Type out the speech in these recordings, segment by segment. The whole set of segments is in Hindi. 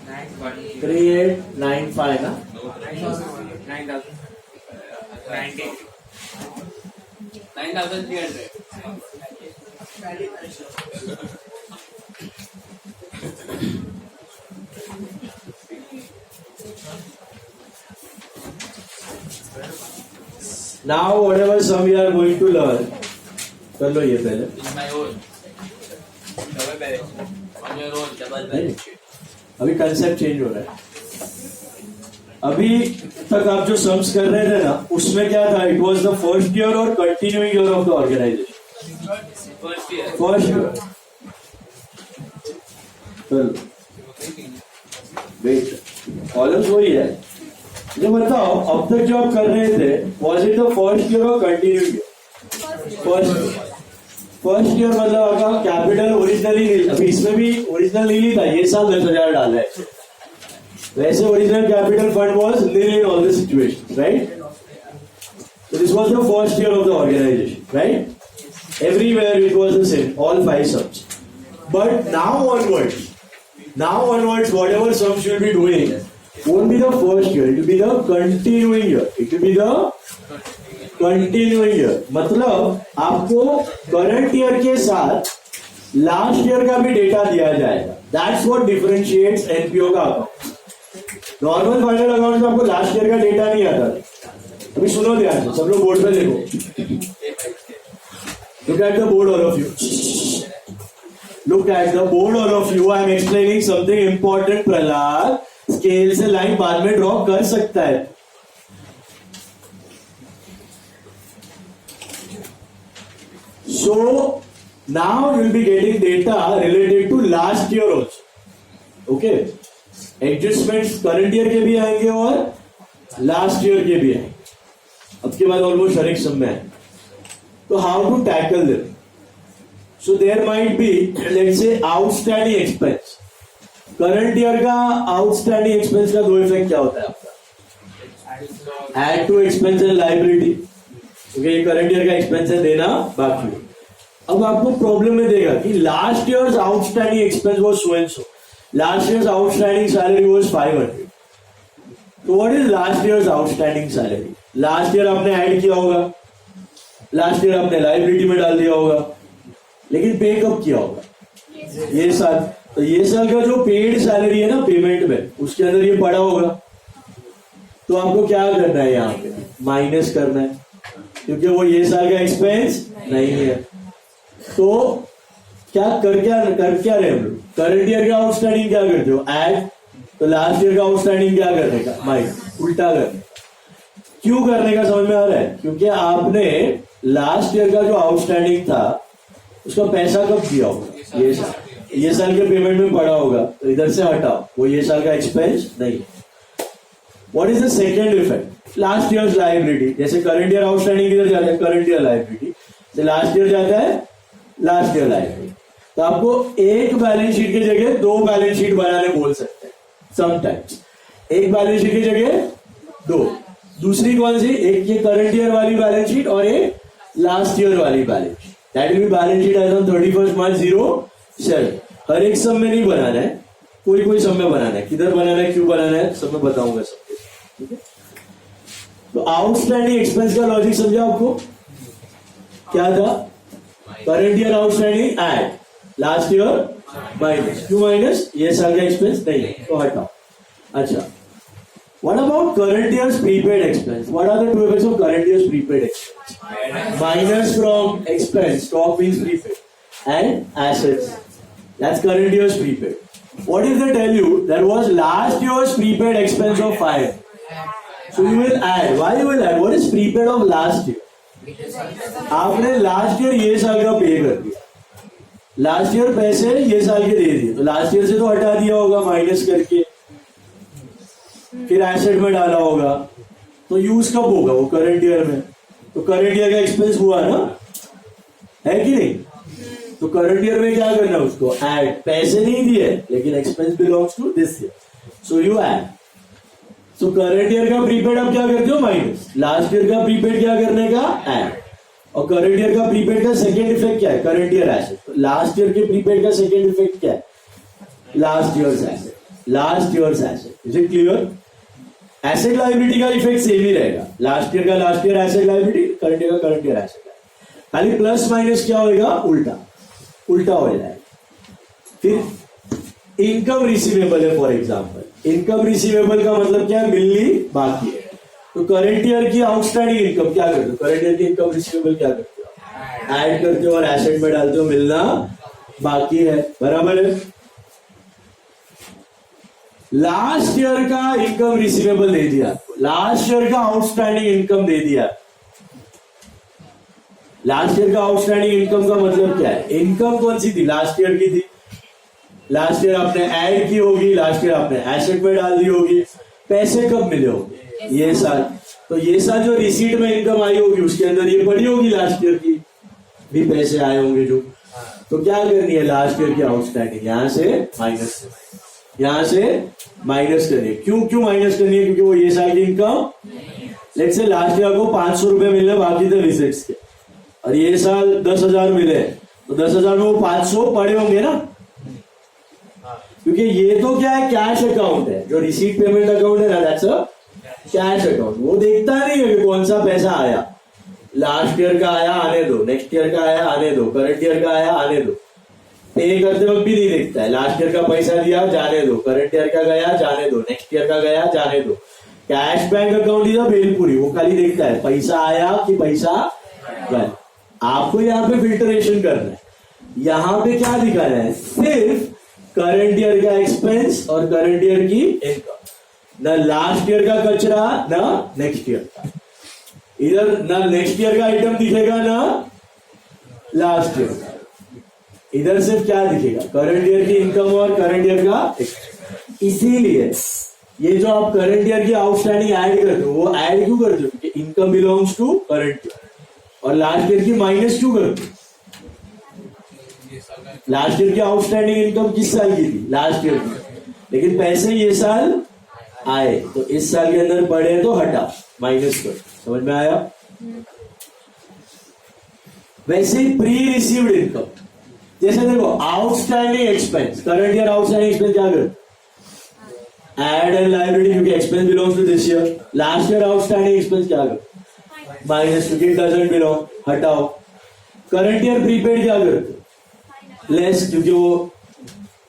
3895 ना 9,300. Now whatever sum we are going to learn, कर लो ये पहले. In my own double balance sheet. On your own double balance sheet. अभी कंसेप्ट चेंज हो रहा है. अभी तक आप जो सम्स कर रहे थे ना, उसमें क्या था? It was the first year और continuing year of the organisation. First year. Wait, columns वही है. ये बताओ, अब तक जो आप कर रहे थे, was it the first year और कंटिन्यूइंग ईयर? फर्स्ट ईयर मतलब आपका कैपिटल ओरिजिनली, अभी इसमें भी ओरिजिनल नहीं था, ये साल 10,000 डाला है. वैसे original capital fund was nil in all the situations, right? So this was the first year of the organization, right? Everywhere it was the same, all 5 sums. But now onwards, whatever sums you will be doing won't be the first year, it will be the continuing year. It will be the continuing year. मतलब आपको करंट ईयर के साथ लास्ट ईयर का भी डेटा दिया जाएगा. That's what differentiates NPO का अकाउंट. नॉर्मल फाइनल अकाउंट में आपको लास्ट ईयर का डेटा नहीं आता. अभी सुनो ध्यान से, सब लोग बोर्ड पे देखो. Look at the board, all of you. Look at the board, all of you. I am explaining something important. Prahlad, scale से लाइन बाद में ड्रॉ कर सकता है. So now you will be getting data related to last year also. Okay? Adjustments current year के भी आएंगे और लास्ट ईयर के भी आएंगे. अब के बाद ऑलमोस्ट हर एक सब में है. तो how to tackle them? So there might be, let's say outstanding expense. Current year का आउटस्टैंडिंग एक्सपेंस का दो इफेक्ट क्या होता है आपका? Add to expense and liability. Okay, current year का एक्सपेंस है, देना बाकी. अब आपको प्रॉब्लम में देगा कि last year's outstanding expense was so and so. Last year's outstanding salary was 500. So what is last year's outstanding salary? Last year आपने ऐड किया होगा, लास्ट ईयर आपने लाइबिलिटी में डाल दिया होगा, लेकिन पे कब किया होगा? ये साल. तो ये साल का जो पेड सैलरी है ना पेमेंट में, उसके अंदर ये पड़ा होगा. तो आपको क्या करना है? यहाँ पे माइनस करना है, क्योंकि वो ये साल का एक्सपेंस नहीं है. तो क्या रहे हम लोग? करंट ईयर का आउटस्टैंडिंग क्या करते हो? ऐड. तो लास्ट ईयर का आउटस्टैंडिंग क्या करने का? माइनस. उल्टा करने. क्यों करने का समझ में आ रहा है? क्योंकि आपने लास्ट ईयर का जो आउटस्टैंडिंग था उसका पैसा कब दिया होगा? ये साल के पेमेंट में पड़ा होगा, तो इधर से हटाओ, वो ये साल का एक्सपेंस नहीं. What is the second effect? Last year liability. जैसे करंट ईयर आउटस्टैंडिंग किधर जाता है? Current year liability. Last year जाता है लास्ट ईयर लायबिलिटी. तो आपको एक बैलेंस शीट की जगह 2 बैलेंस शीट बनाने बोल सकते हैं समटाइम्स. एक बैलेंस शीट की जगह 2. दूसरी कौन सी? एक ये करंट ईयर वाली बैलेंस शीट और एक लास्ट ईयर वाली balance sheet. That will be balance sheet as on 31 March 07. हर एक सब में नहीं बनाना है, कोई सब में बनाना है. किधर बनाना है, क्यों बनाना है, सब में बताऊंगा सब. ठीक है? तो आउटस्टैंडिंग एक्सपेंस का लॉजिक समझा आपको? क्या था? Current year outstanding add, last year minus. क्यों माइनस? ये साल का एक्सपेंस नहीं है, तो हटाओ. अच्छा, what about current year's prepaid expense? What are the two effects of current year's prepaid expense? Minus from expense, stock means prepaid, and assets, that's current year's prepaid. What if they tell you there was last year's prepaid expense of 5? So you will add. Why you will add? What is prepaid of last year? आपने लास्ट ईयर ये साल का पे कर दिया, लास्ट ईयर पैसे ये साल के दे दिए, तो लास्ट ईयर से तो हटा दिया होगा माइनस करके, फिर एसेट में डाला होगा. तो यूज कब होगा? वो करंट ईयर में. तो करंट ईयर का एक्सपेंस हुआ ना, है कि नहीं? तो करंट ईयर में क्या करना? उसको ऐड. पैसे नहीं दिए, लेकिन expense belongs to this year, so you add. So current year का प्रीपेड आप क्या करते हो? माइनस. लास्ट ईयर का प्रीपेड क्या करने का? ऐड. और करंट ईयर का प्रीपेड का सेकेंड इफेक्ट क्या है? Current year asset. Last year के प्रीपेड का सेकेंड इफेक्ट क्या है? Last year asset. Last year's asset. Is it clear? Asset liability का इफेक्ट सेम ही रहेगा, लास्ट ईयर का last year asset liability, current year का करंट ईयर एसेट लाइबिलिटी, खाली प्लस माइनस क्या होगा, उल्टा उल्टा हो जाएगा। फिर इनकम रिसीवेबल है, फॉर एग्जांपल इनकम रिसीवेबल का मतलब क्या है, मिलनी बाकी है। तो करंट ईयर की आउटस्टैंडिंग इनकम क्या करते हो, करंट ईयर की इनकम रिसीवेबल क्या करते हो, ऐड करते हो और एसेट में डालते हो, मिलना बाकी है, बराबर है। लास्ट ईयर का इनकम रिसीवेबल दे दिया, लास्ट ईयर का आउटस्टैंडिंग इनकम दे दिया। लास्ट ईयर का आउटस्टैंडिंग इनकम का मतलब क्या है, इनकम कौन सी थी, लास्ट ईयर की थी, लास्ट ईयर आपने ऐड की होगी, लास्ट ईयर आपने एसेट में डाल दी होगी, पैसे कब मिले होंगे, ये साल। तो ये साल जो रिसीट में इनकम आई होगी उसके अंदर ये पड़ी होगी लास्ट ईयर की भी पैसे आए होंगे जो। तो क्या करनी है, लास्ट ईयर की आउटस्टैंडिंग यहां से माइनस, यहां से माइनस करनी है। क्यों माइनस करनी है, क्योंकि वो ये साल की income, let's say last year को 500 रुपए मिलने बाकी थे रिसीट्स के, और ये साल 10,000 मिले, तो 10,000 में वो 500 पड़े होंगे ना, क्योंकि ये तो क्या है, कैश अकाउंट है, जो रिसीट पेमेंट अकाउंट है ना, दैट्स अ कैश अकाउंट। वो देखता नहीं है कि कौन सा पैसा आया, लास्ट ईयर का आया आने दो, नेक्स्ट ईयर का आया आने दो, करंट ईयर का आया आने दो, पे करते वक्त भी नहीं देखता है, लास्ट ईयर का पैसा दिया जाने दो, करंट ईयर का गया जाने दो, नेक्स्ट ईयर का गया जाने दो। Cash bank account is bhelpuri, वो खाली देखता है पैसा आया कि पैसा गया। आपको यहाँ पे फिल्टरेशन करना है, यहाँ पे क्या दिखाना है, सिर्फ करंट ईयर का एक्सपेंस और करंट ईयर की इनकम, न लास्ट ईयर का कचरा न नेक्स्ट ईयर का। इधर न नेक्स्ट ईयर का आइटम दिखेगा न लास्ट ईयर का, इधर सिर्फ क्या दिखेगा, करंट ईयर की इनकम और करंट ईयर का एक्सपेंस। इसीलिए ये जो आप करंट ईयर की आउटस्टैंडिंग ऐड करते हो, वो ऐड क्यों करते हो, क्योंकि income belongs to current year, और लास्ट ईयर की माइनस क्यों करते हो, लास्ट ईयर की आउटस्टैंडिंग इनकम किस साल की थी, लास्ट ईयर की, लेकिन पैसे ये साल आए, तो इस साल के अंदर पड़े तो हटा, माइनस कर। समझ में आया? वैसे ही प्री रिसीव्ड इनकम, जैसे देखो outstanding expense, current year outstanding expense क्या करते, एड एंड लायबिलिटी, क्योंकि expense belongs to this year. Last year outstanding expense क्या करते, माइनस, क्योंकि इट डजंट बिलोंग, हटाओ। करंट ईयर प्रीपेड क्या करते, लेस, क्योंकि वो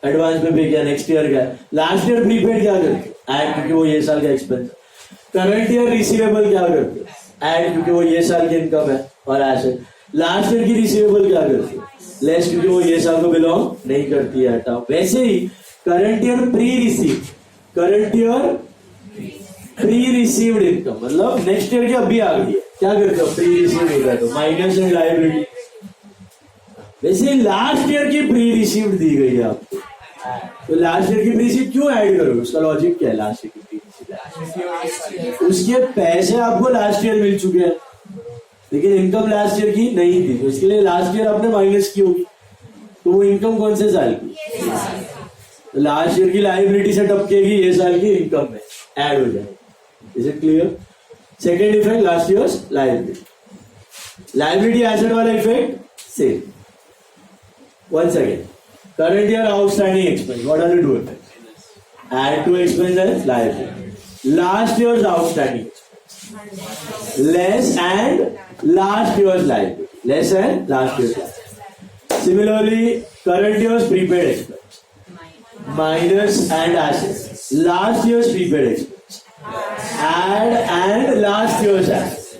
एडवांस में पे किया, नेक्स्ट ईयर का। लास्ट ईयर प्रीपेड क्या करते, ऐड, क्योंकि वो ये साल का एक्सपेंस। करंट ईयर रिसीवेबल क्या करते, ऐड, क्योंकि वो ये साल की इनकम है और एसेट। लास्ट ईयर की रिसीवेबल क्या करते, लेस, क्योंकि वो ये साल को बिलोंग नहीं करती है, हटाओ। वैसे ही current year pre receive, current year pre received income मतलब नेक्स्ट ईयर की अभी आ गई है, क्या करते हो, प्री रिसीव्ड होता है तो माइनस एंड लायबिलिटी। वैसे लास्ट ईयर की प्री रिसीव्ड दी गई है आपको, तो लास्ट ईयर की प्री रिसीव्ड क्यों ऐड करोगे, उसका लॉजिक क्या है, लास्ट ईयर की प्री रिसीव्ड, उसके पैसे आपको लास्ट ईयर मिल चुके हैं, लेकिन इनकम लास्ट ईयर की नहीं थी, तो इसके लिए लास्ट ईयर आपने माइनस की होगी, तो वो इनकम कौन से साल की, तो लास्ट ईयर की लायबिलिटी से टपकेगी ये साल की इनकम में, ऐड हो जाएगी। Is it clear? Second effect, last year's liability, liability asset वाला effect same. Once again, current year outstanding expense, what are you doing? Add to expense and liability. Last year's outstanding expense, less and last year's liability, less and last year's liability. Similarly, current year's prepaid expense, minus and assets, last year's prepaid expense, add and last year's assets.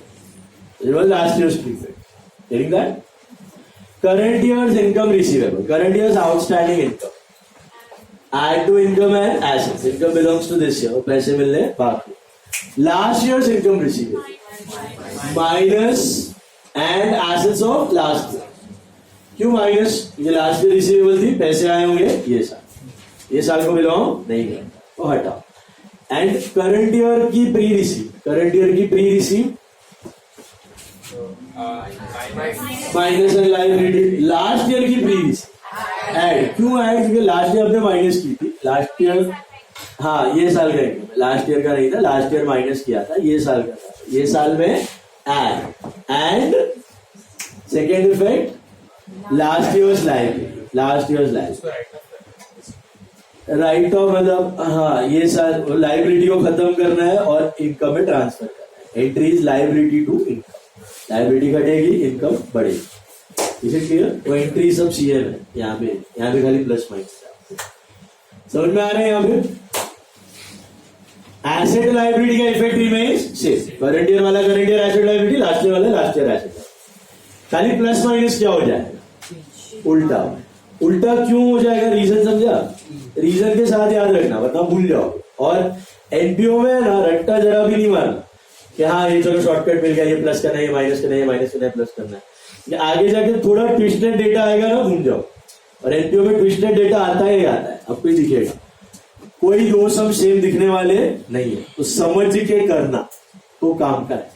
It was last year's prepaid. Getting that? Current year's income receivable, current year's outstanding income, add to income and assets, income belongs to this year, पैसे मिलने बाकी। Last year's income receivable minus and assets of last year, क्यों माइनस, ये लास्ट ईयर रिसीवेबल थी, पैसे आए होंगे ये साल को बिलोंग नहीं है तो हटाओ। एंड करंट ईयर की प्री रिसीव, करंट ईयर की pre receive minus and liability, last year की प्री रिसीव ऐड, क्यों ऐड, क्योंकि लास्ट ईयर आपने माइनस की थी, लास्ट ईयर, हाँ ये साल का, लास्ट ईयर का नहीं था, लास्ट ईयर माइनस किया था, ये साल का था, ये साल में add. And second effect, last year's liability, last year's liability, right of मतलब हाँ ये साल लाइबिलिटी को खत्म करना है और इनकम में ट्रांसफर करना है. Entry is liability to income. Liability घटेगी, इनकम बढ़ेगी. इसे क्लियर? वो एंट्री सब सीएम है. यहाँ पे खाली प्लस माइनस. समझ में आ रहे हैं? यहाँ पे एसेट लाइबिलिटी का effect remains same. Current year वाला current year asset liability, last year वाला लास्ट ईयर एसेट. खाली प्लस माइनस क्या हो जाएगा? उल्टा. उल्टा क्यों हो जाएगा? रीजन समझा? रीजन के साथ याद रखना वरना भूल जाओ. और एनपीओ में ना रट्टा जरा भी नहीं मारना कि हाँ ये चलो शॉर्टकट मिल गया, ये प्लस करना है, ये माइनस करना है, ये माइनस करना है, प्लस करना है. आगे जाके थोड़ा ट्विस्टेड डेटा आएगा ना, भूल जाओ. और एनपीओ में ट्विस्टेड डेटा आता ही आता है. आपको ही दिखेगा. कोई दो सम सेम दिखने वाले नहीं है. तो समझ के करना तो काम का है.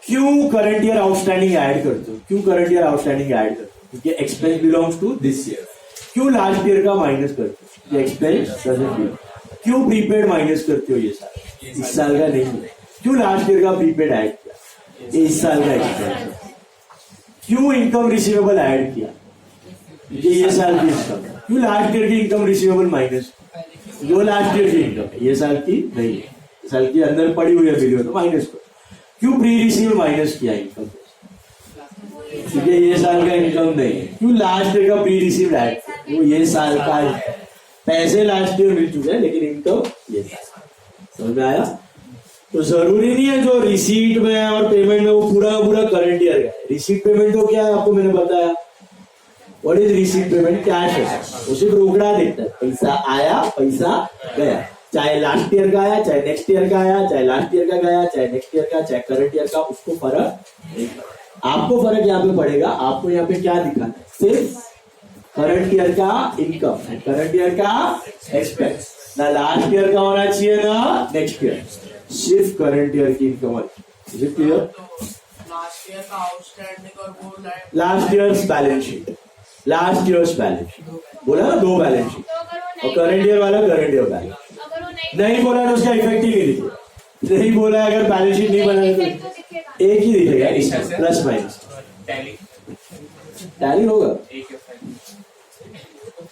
क्यों करंट ईयर आउटस्टैंडिंग ऐड करते हो? क्यों करंट ईयर आउटस्टैंडिंग ऐड करते हो? क्योंकि expense belongs to this year. क्यों लास्ट ईयर का माइनस करते हो? ये एक्सपेंस डजंट बिलोंग. क्यों प्रीपेड माइनस करते हो? ये साल इस साल का नहीं है. क्यों लास्ट ईयर का प्रीपेड ऐड किया? ये इस साल का एक्सपेंस. क्यों इनकम रिसीवेबल ऐड किया? ये साल की इनकम. क्यों लास्ट ईयर की इनकम रिसीवेबल माइनस? जो लास्ट ईयर की इनकम है ये साल की नहीं है. साल की अंदर पड़ी हुई है बिल तो माइनस करो. क्यों प्री रिसीव माइनस किया इनकम? क्योंकि ये साल का इनकम नहीं है. क्यों लास्ट ईयर का प्री रिसीव ऐड? वो ये साल का है. पैसे लास्ट ईयर मिल चुके हैं लेकिन इनकम ये साल. समझ में आया? तो जरूरी नहीं है जो रिसीट में है और पेमेंट में वो पूरा करंट ईयर का है. रिसीट पेमेंट तो क्या है आपको मैंने बताया. What is receipt payment? Cash है. उसे रोकड़ा देता है. पैसा आया, पैसा गया. चाहे लास्ट ईयर का आया, चाहे नेक्स्ट ईयर का आया, चाहे लास्ट ईयर का गया, चाहे नेक्स्ट ईयर का, चाहे करंट ईयर का, उसको फर्क नहीं पड़ेगा. आपको फर्क यहाँ पे पड़ेगा. आपको यहाँ पे क्या दिखाना है? सिर्फ करंट ईयर का इनकम एंड करंट ईयर का एक्सपेंस. ना लास्ट ईयर का होना चाहिए ना नेक्स्ट ईयर. सिर्फ करंट ईयर की इनकम है. क्लियर? लास्ट ईयर का आउटस्टैंडिंग और वो last year's balance sheet. Last year's balance sheet बोला ना, दो बैलेंस शीट. और करंट ईयर वाला करंट ईयर बैलेंस. नहीं बोला तो उसका इफेक्ट ही नहीं दिखेगा. नहीं बोला अगर बैलेंस शीट नहीं बना तो एक ही दिखेगा. इसमें प्लस माइनस टैली होगा.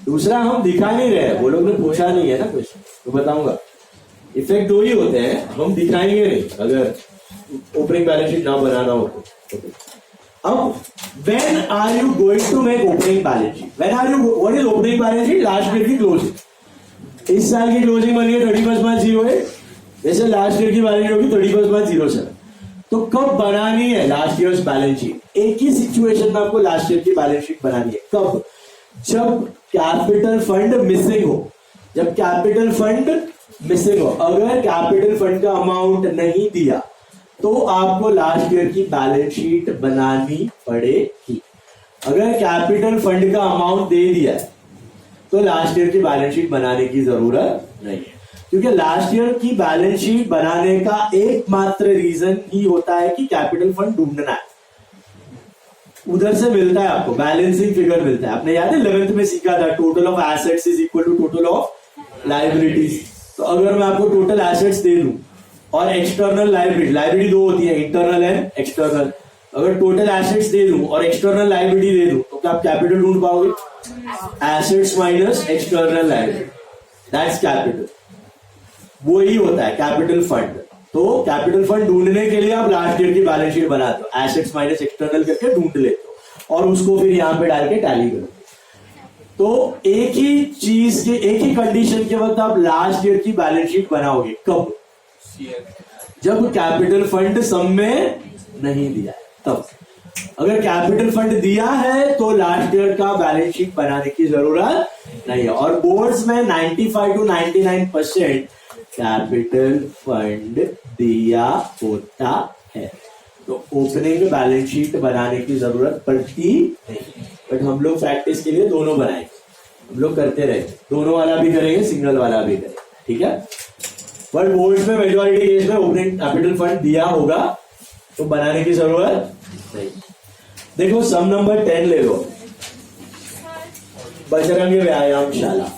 दूसरा हम दिखा नहीं रहे. वो लोग ने पूछा नहीं है ना क्वेश्चन तो बताऊंगा. इफेक्ट दो ही होते हैं. हम दिखाएंगे नहीं अगर ओपनिंग बैलेंस शीट ना बनाना हो तो. अब when are you going to make opening balance sheet? When are you? What is opening balance sheet? Last year की क्लोजिंग. इस साल की क्लोजिंग बनी है 31/08. जैसे लास्ट ईयर की बैलेंस शीट होगी 31/07. तो कब बनानी है लास्ट ईयर बैलेंस शीट? एक ही सिचुएशन में आपको लास्ट ईयर की बैलेंस शीट बनानी है. कब? जब कैपिटल फंड मिसिंग हो. जब कैपिटल फंड मिसिंग हो. अगर कैपिटल फंड का अमाउंट नहीं दिया तो आपको लास्ट ईयर की बैलेंस शीट बनानी पड़ेगी. अगर कैपिटल फंड का अमाउंट दे दिया है तो लास्ट ईयर की बैलेंस शीट बनाने की जरूरत नहीं है. क्योंकि लास्ट ईयर की बैलेंस शीट बनाने का एकमात्र रीजन ही होता है कि कैपिटल फंड ढूंढना है. उधर से मिलता है आपको बैलेंसिंग फिगर मिलता है. आपने याद है 11th में सीखा था total of assets is equal to total of liabilities. तो अगर मैं आपको टोटल एसेट्स दे दूं और एक्सटर्नल लाइबिलिटी दो होती है, इंटरनल एंड एक्सटर्नल. अगर टोटल एसेट्स दे दूं और एक्सटर्नल लाइबिलिटी दे दूं तो क्या आप कैपिटल ढूंढ पाओगे? Assets minus external liability, that's capital. वो ही होता है कैपिटल फंड. तो कैपिटल फंड ढूंढने के लिए आप लास्ट ईयर की बैलेंस शीट बनाते हो. एसेट्स माइनस एक्सटर्नल करके ढूंढ लेते हो और उसको फिर यहां पे डाल के टैली करो. तो एक ही चीज के एक ही कंडीशन के वक्त आप लास्ट ईयर की बैलेंस शीट बनाओगे. कब? जब कैपिटल फंड सम में नहीं दिया है तब. अगर कैपिटल फंड दिया है तो लास्ट ईयर का बैलेंस शीट बनाने की जरूरत नहीं है. और बोर्ड्स में 95 to 99% कैपिटल फंड दिया होता है. तो ओपनिंग बैलेंस शीट बनाने की जरूरत पड़ती नहीं. बट हम लोग प्रैक्टिस के लिए दोनों बनाएंगे. हम लोग करते रहे. दोनों वाला भी करेंगे, सिंगल वाला भी करेंगे. ठीक है. बट बोर्ड्स में मेजॉरिटी केस में ओपनिंग कैपिटल फंड दिया होगा तो बनाने की जरूरत नहीं. देखो सम नंबर 10 ले लो. बजरंग व्यायामशाला.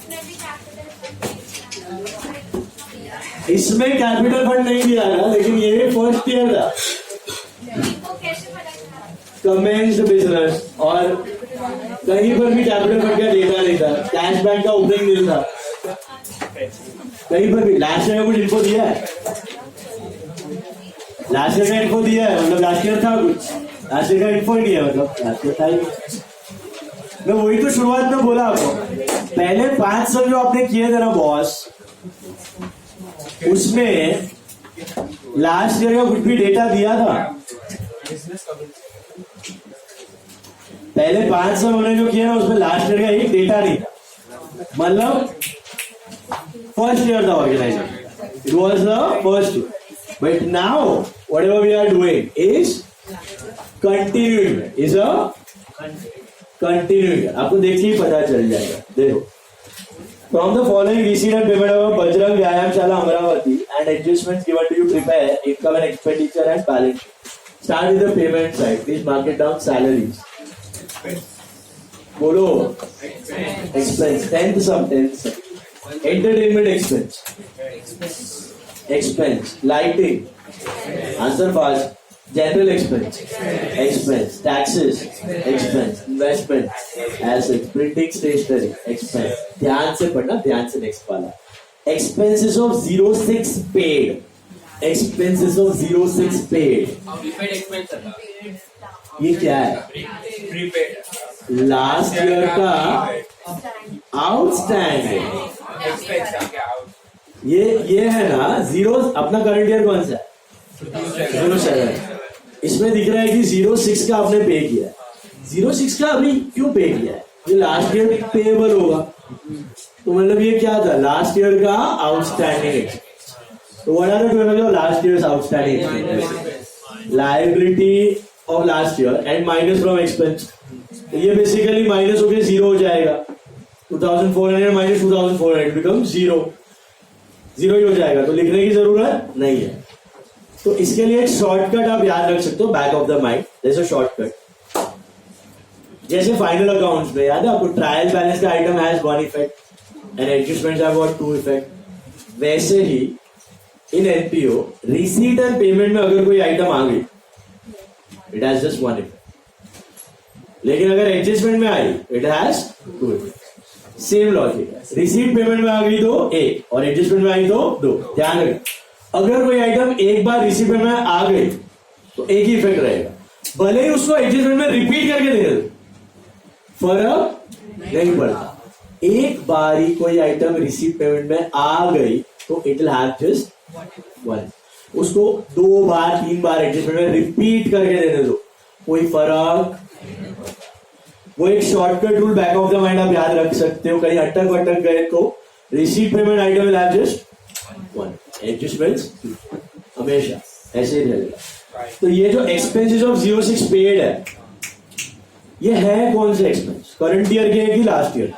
इसमें कैपिटल फंड नहीं दिया था लेकिन ये फर्स्ट ईयर था. कमेंस्ड बिजनेस और कहीं पर भी कैपिटल फंड का डेटा नहीं था. कैश बैंक का ओपनिंग नहीं था. कहीं पर भी लास्ट ईयर का कुछ इन्फो दिया है? लास्ट ईयर का इन्फो दिया है मतलब लास्ट ईयर था कुछ, लास्ट ईयर का इन्फो ही नहीं है मतलब लास्ट ईयर था ही। मैं वही तो शुरुआत में बोला आपको, पहले 5 साल जो आपने किए थे ना बॉस, उसमें लास्ट ईयर का कुछ भी डेटा दिया था? पहले 5 साल उन्होंने जो किया ना उसमें लास्ट ईयर का एक डेटा नहीं था, मतलब फर्स्ट ईयर था organisation, it was the first year. But now whatever we are doing is continuing, is a continuing. आपको देखिए पता चल जाएगा, देखो। From the following receipt and payment of Bajrang Vyayamshala Amravati and adjustments given to you prepare income and expenditure and balance sheet. Start with the payment side, please mark it down salaries. बोलो expense, 10th sum, 10th sum. Entertainment expense, expense. Lighting, answer fast. General expense, expense. Taxes, expense. Investment, assets. Printing stationery, expense. ध्यान से पढ़ना, ध्यान से next वाला. Expenses of 06 paid. Expenses of 06 paid. Prepaid expense था, ये क्या है? प्रीपेड लास्ट ईयर का आउटस्टैंडिंग। एक्सपेंस था क्या? ये है ना जीरो। अपना करंट ईयर कौन सा है? 07। इसमें दिख रहा है कि 06 का आपने पे किया है। 06 का अभी क्यों पे किया है? ये लास्ट ईयर पेएबल होगा, तो मतलब ये क्या था? लास्ट ईयर का आउटस्टैंडिंग एक्सपेंस। तो what are the payment of last year's outstanding expense? Liability of last year and minus from expense. ये बेसिकली माइनस होकर 0 हो जाएगा। 2400 माइनस 2400 बिकम 0 ही हो जाएगा, तो लिखने की जरूरत नहीं है। तो इसके लिए एक शॉर्टकट आप याद रख सकते हो बैक ऑफ द माइंड। जैसे शॉर्टकट, जैसे फाइनल अकाउंट्स में याद है आपको, ट्रायल बैलेंस का item has 1 effect and adjustments have got 2 effect. वैसे ही इन एनपीओ रिसीट एंड पेमेंट में अगर कोई आइटम आ गई, इट हैज जस्ट 1 इफेक्ट, लेकिन अगर एडजस्टमेंट में आई it has 2 effect. Same logic है, रिसीट पेमेंट में आ गई तो 1 और एडजस्टमेंट में आई तो 2। ध्यान रखें, अगर कोई आइटम एक बार रिसीट पेमेंट में आ गई तो एक ही इफेक्ट रहेगा, भले ही उसको एडजस्टमेंट में रिपीट करके दे दो, फर्क नहीं पड़ता। एक बार ही कोई आइटम रिसीट पेमेंट में आ गई तो इट विल हैव जस्ट 1। उसको 2 बार 3 बार एडजस्टमेंट में रिपीट करके देने दो, कोई फर्क। वो एक shortcut rule back of the mind आप याद रख सकते हो। कहीं अटक गए तो receipt payment item will have just 1, adjustments हमेशा ऐसे ही रहेगा। तो ये जो एक्सपेंसेस ऑफ 06 पेड है, ये है कौन से एक्सपेंस? करंट ईयर के है कि लास्ट ईयर?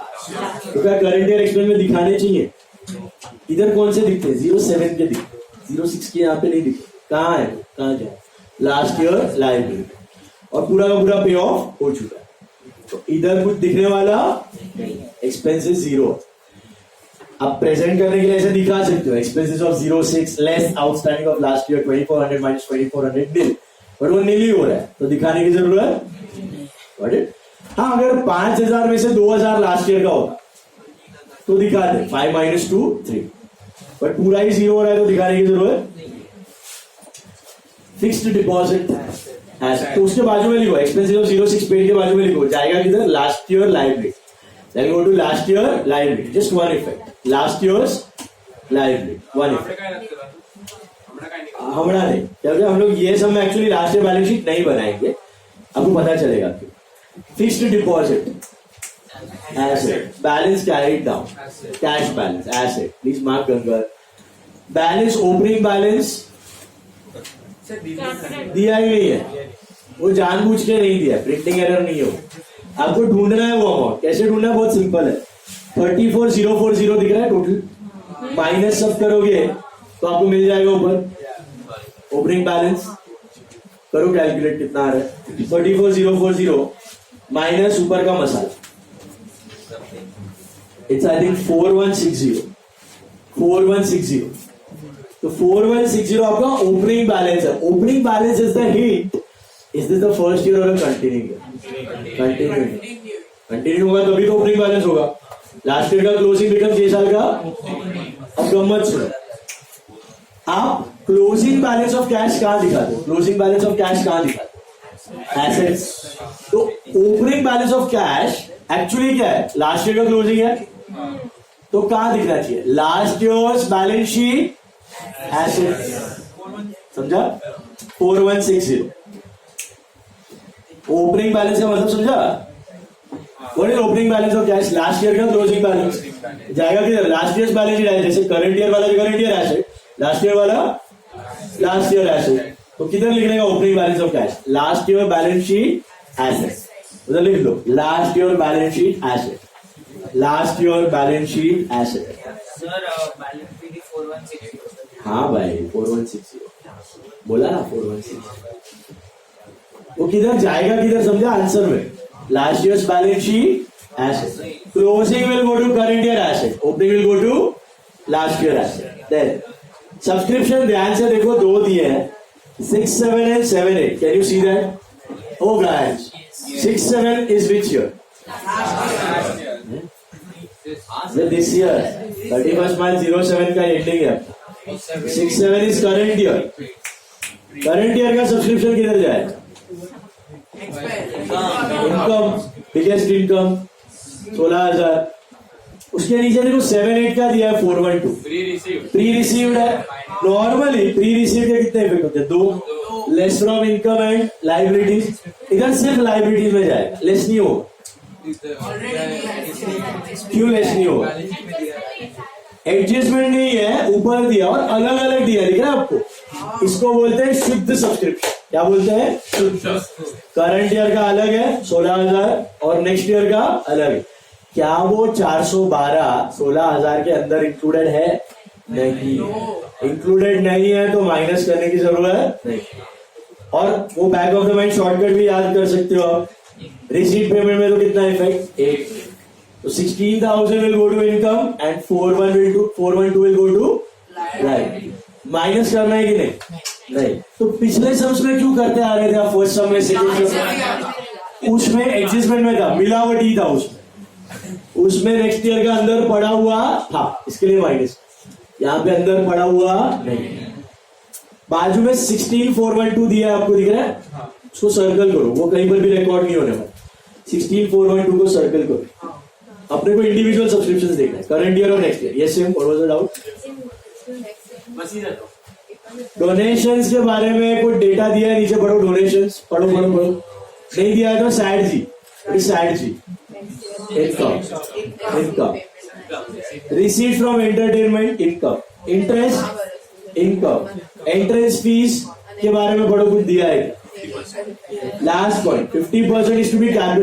तो क्या करंट ईयर एक्सपेंस में दिखाने चाहिए? इधर कौन से दिखते हैं? 07 के दिखते, 06 के यहाँ पे नहीं दिखते। कहाँ है? कहाँ जाए? लास्ट ईयर लायबिलिटी, और पूरा का पूरा पे ऑफ हो चुका है, तो इधर कुछ दिखने वाला एक्सपेंसेस 0। अब प्रेजेंट करने के लिए ऐसे दिखा सकते हो, expenses of 06 less outstanding of last year 2400 minus 2400 निल, पर वो निल ही हो रहा है तो दिखाने की जरूरत। हाँ, अगर 5000 में से 2000 लास्ट ईयर का होगा तो दिखा दे 5 माइनस 2 3, बट पूरा ही 0 हो रहा है तो दिखाने की जरूरत। फिक्स्ड डिपॉजिट, तो उसके बाजू में लिखो एक्सपेंसेस ऑफ 06 पेड के बाजू में लिखो, जाएगा किधर? Last year liability. Then go to last year liability, just 1 effect. Last year's liability, 1 effect. हमारा नहीं, क्योंकि हम लोग ये सब में actually last year balance sheet नहीं बनाएंगे, आपको पता चलेगा। Fixed deposit, asset, balance carried down, cash balance, asset, please mark ginger. Balance, opening balance दिया ही नहीं है, वो जानबूझ के नहीं दिया, प्रिंटिंग एरर नहीं हो। आपको ढूंढना है वो अमाउंट, कैसे ढूंढना है? बहुत सिंपल है। 34040 दिख रहा है टोटल, माइनस सब करोगे तो आपको मिल जाएगा ऊपर ओपनिंग बैलेंस। करो कैलकुलेट कितना आ रहा है। 34040 माइनस ऊपर का मसाला, इट्स आई थिंक 4160। तो 4160 आपका ओपनिंग बैलेंस है। Opening balance is the hit, is this the first year और कंटिन्यूइंग? कंटिन्यू होगा तभी तो ओपनिंग बैलेंस होगा। लास्ट ईयर का क्लोजिंग रिटर्न 6 साल का अब गम्मत सुनो, आप क्लोजिंग बैलेंस ऑफ कैश कहां दिखाते हो? क्लोजिंग बैलेंस ऑफ कैश कहां दिखाते हो? एसेट्स। तो opening balance of cash actually क्या है? लास्ट ईयर का क्लोजिंग है, तो कहां दिखना चाहिए? Last year's balance sheet assets, समझा? 4160 ओपनिंग बैलेंस का मतलब समझा? What is opening balance of cash? Last year का क्लोजिंग बैलेंस जाएगा किधर? लास्ट ईयर बैलेंस शीट है, जैसे करंट ईयर वाला current year asset, last year वाला लास्ट ईयर एसेट, तो किधर लिखने का opening balance of cash? Last year balance sheet asset, उधर लिख लो last year balance sheet asset, last year balance sheet asset. Sir balance sheet 4160। हाँ भाई 4160 बोला ना, 4160। वो किधर जाएगा, किधर समझा? आंसर में last year balance sheet asset, closing will go to current year asset, opening will go to last year asset. Then subscription ध्यान से देखो, दो दिए हैं 6, 7 and 7, 8. Can you see that? Oh guys, 6, 7 is which year? This year 31st March 07 का एंडिंग है। 6, 7 is current year। Current year का सब्सक्रिप्शन किधर जाएगा? Income, biggest income 16,000। उसके नीचे देखो 7, 8 का दिया है 412 प्री रिसीव्ड है। नॉर्मली प्री रिसीव्ड के कितने इफेक्ट होते हैं? 2 less from income and liabilities, इधर सिर्फ लाइबिलिटीज में जाएगा, लेस नहीं होगा। क्यों लेस नहीं होगा? एडजस्टमेंट नहीं है, ऊपर दिया और अलग अलग दिया, दिख रहा है आपको? इसको बोलते हैं शुद्ध सब्सक्रिप्शन। क्या बोलते हैं? शुद्ध। करंट ईयर का अलग है 16,000 और नेक्स्ट ईयर का अलग है। क्या वो 412 16,000 के अंदर इंक्लूडेड है? नहीं, इंक्लूडेड नहीं है तो माइनस करने की जरूरत नहीं। और वो back of the mind shortcut भी याद कर सकते हो आप। रिसीट पेमेंट में तो कितना इफेक्ट? 8, तो 16,000 will go to income and 412 will go to life. Minus करना है कि नहीं? नहीं। तो पिछले सम्स में क्यों करते आ रहे थे आप? फर्स्ट सम में, सेकंड सम, उसमें एडजस्टमेंट में था, मिलावटी था उसमें नेक्स्ट ईयर का अंदर पड़ा हुआ था, इसके लिए माइनस। यहाँ पे अंदर पड़ा हुआ नहीं। बाजू में 16,412 दिया है, आपको दिख रहा है? उसको सर्कल करो, वो कहीं पर भी रिकॉर्ड नहीं होने वाला। 16,412 को सर्कल करो। अपने को इंडिविजुअल सब्सक्रिप्शन देखना है, करंट ईयर और next year. Yes same, what was the doubt? Donations के बारे में कुछ डेटा दिया है, नीचे पढ़ो। डोनेशंस पढ़ो। नहीं दिया है तो सैड जी, income, receipt from entertainment, income, interest, income, entrance fees के बारे में पढ़ो, कुछ दिया है। Last point 50% is to be capital